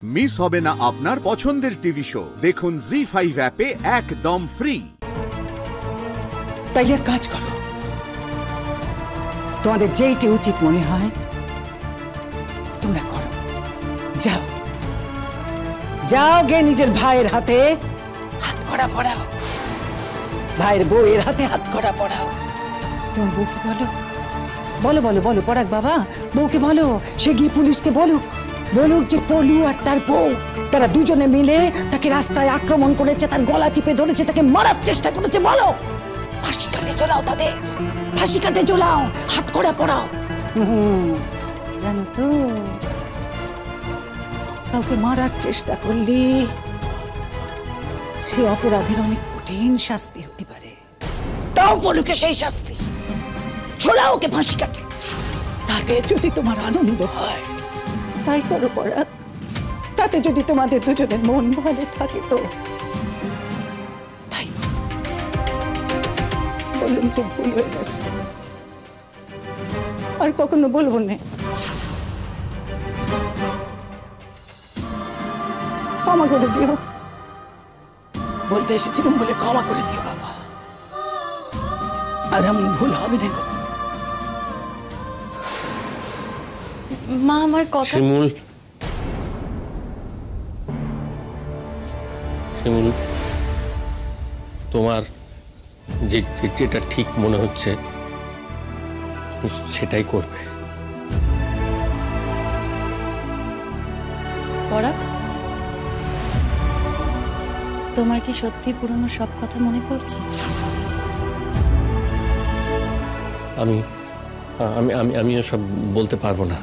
Miss হবে না আপনার পছন্দের টিভি শো। দেখুন জি5 অ্যাপে একদম ফ্রি। তাই এক কাজ করো, তোমাদের যেইটি উচিত মনে হয় তোমরা করো। যাও যাও গে নিজের ভাইয়ের হাতে হাত কড়া পড়াও, ভাইয়ের বউয়ের হাতে হাত কড়া পড়াও। তোমার বউকে বলো বলো বলো বলো পরাগ বাবা, বউকে বলো সে গিয়ে পুলিশকে বলুক যে পলু আর তার বউ তারা দুজনে মিলে তাকে রাস্তায় আক্রমণ করেছে, তার গলা টিপে ধরেছে, তাকে মারার চেষ্টা করেছে। বলো, ফাঁসি কাটে চলাও, তাদের ফাঁসি কাটে চলাও, হাত কড়া পড়াও। জানো তো, কাউকে মারার চেষ্টা করলে সে অপরাধের অনেক কঠিন শাস্তি হতে পারে। তাও পলুকে সেই শাস্তি, ছোড়াও ওকে ফাঁসি কাটে। তাতে যদি তোমার আনন্দ হয় তাই করো পরাগ, তাতে যদি তোমাদের দুজনের মন ভালো থাকে তো তাই। বললাম যে ভুল হয়ে গেছে, আর কখনো বলবো না। ক্ষমা করে দিও, বলতে এসেছিলাম বলে ক্ষমা করে দিও বাবা, আর এমন ভুল হবে না। মা আমার কথা। শিমুল, তোমার যেটা ঠিক মনে হচ্ছে সেটাই করবে। পরাগ, তোমার কি সত্যি পুরনো সব কথা মনে পড়ছে? আমিও সব বলতে পারবো না।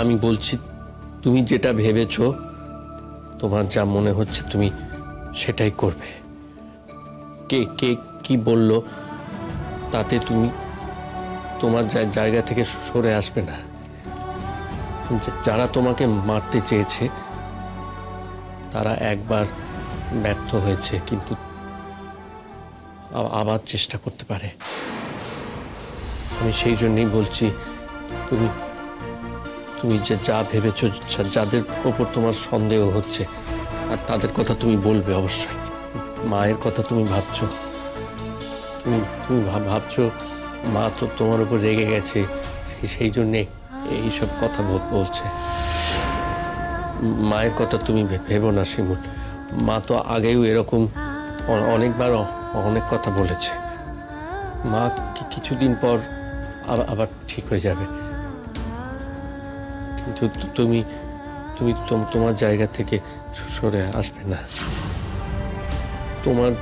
আমি বলছি, তুমি যেটা ভেবেছো, তোমার যা মনে হচ্ছে তুমি সেটাই করবে। কে কে কি বলল তাতে তুমি তোমার জায়গা থেকে সরে আসবে না। যারা তোমাকে মারতে চেয়েছে তারা একবার ব্যর্থ হয়েছে, কিন্তু আবার চেষ্টা করতে পারে। আমি সেই জন্যই বলছি, তুমি যা ভেবেছ, যাদের ওপর তোমার সন্দেহ হচ্ছে, আর তাদের কথা তুমি বলবে অবশ্যই। মায়ের কথা তুমি ভাবছো, তুমি ভাবছো মা তো তোমার উপর রেগে গেছে, সেই জন্যে এইসব কথা বলছে। মায়ের কথা তুমি ভেবো না শিমুল। মা তো আগেও এরকম অনেকবার অনেক কথা বলেছে। মা কিছুদিন পর আবার ঠিক হয়ে যাবে। কিন্তু তুমি তোমার জায়গা থেকে সরে আসবে না। তোমার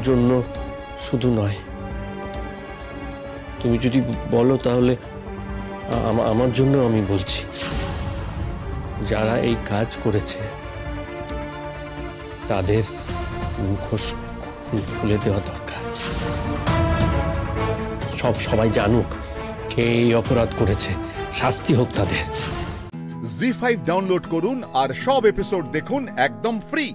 জন্য শুধু নয়, তুমি যদি বলো তাহলে আমার জন্য আমি বলছি, যারা এই কাজ করেছে তাদের মুখোশ খুলে দেওয়া দরকার। সবাই জানুক কে এই অপরাধ করেছে, শাস্তি হোক তাদের। জি5 ডাউনলোড করুন আর সব এপিসোড দেখুন একদম ফ্রি।